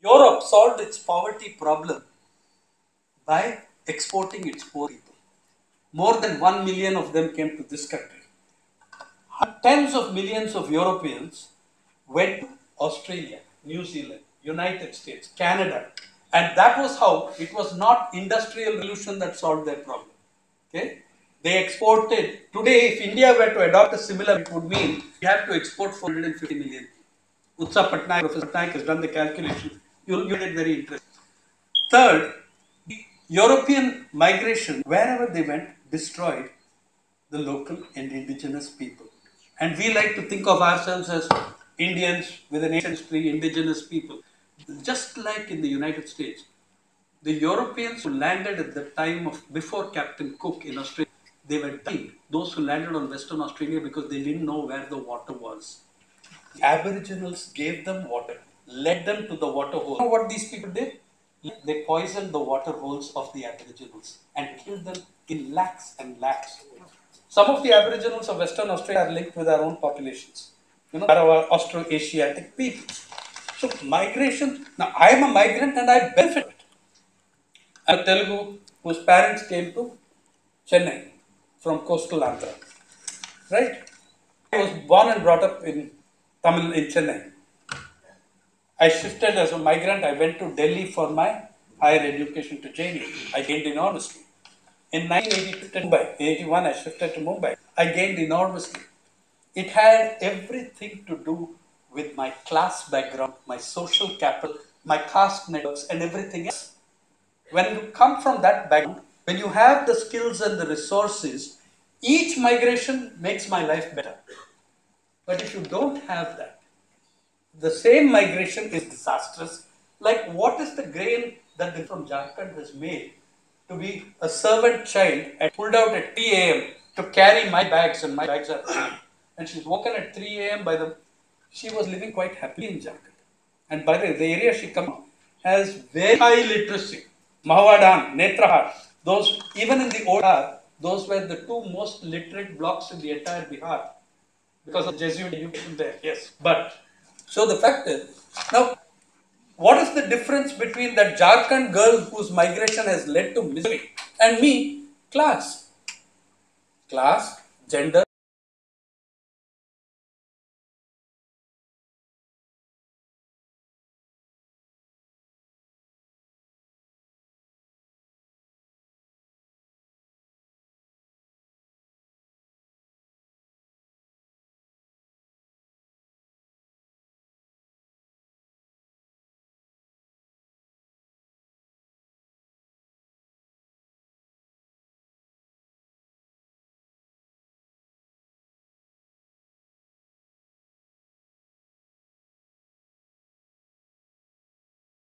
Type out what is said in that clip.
Europe solved its poverty problem by exporting its poor people. More than 1 million of them came to this country. Tens of millions of Europeans went to Australia, New Zealand, United States, Canada, and that was how it was not industrial revolution that solved their problem. Okay, they exported. Today, if India were to adopt a similar, it would mean we have to export 450 million. Utsa Patnaik, Professor Patnaik has done the calculation. You'll get it very interesting. Third, European migration, wherever they went, destroyed the local and indigenous people. And we like to think of ourselves as Indians with an ancient history, indigenous people. Just like in the United States, the Europeans who landed at the time of before Captain Cook in Australia, they were dying. Those who landed on Western Australia because they didn't know where the water was. The Aboriginals gave them water, led them to the water hole. You know what these people did? They poisoned the water holes of the Aboriginals and killed them in lakhs and lakhs. Some of the Aboriginals of Western Australia are linked with our own populations. You know, our Austro-Asiatic people. So migration, now I am a migrant and I benefit. I'm a Telugu whose parents came to Chennai from coastal Andhra. Right? I was born and brought up in Tamil in Chennai. I shifted as a migrant. I went to Delhi for my higher education to JNU. I gained enormously. In 1982, Mumbai, 81, I shifted to Mumbai. I gained enormously. It had everything to do with my class background, my social capital, my caste networks, and everything else. When you come from that background, when you have the skills and the resources, each migration makes my life better. But if you don't have that, the same migration is disastrous. Like, what is the grain that the from Jharkhand has made to be a servant child and pulled out at 3 a.m. to carry my bags, and my bags are clean. And she's woken at 3 a.m. by the. She was living quite happily in Jharkhand. And by the way, the area she comes from has very high literacy. Mahavadan, Netrahat, those, even in the old Bihar, those were the two most literate blocks in the entire Bihar because of Jesuit education there. Yes, but so the fact is, now, what is the difference between that Jharkhand girl whose migration has led to misery and me? Class, gender.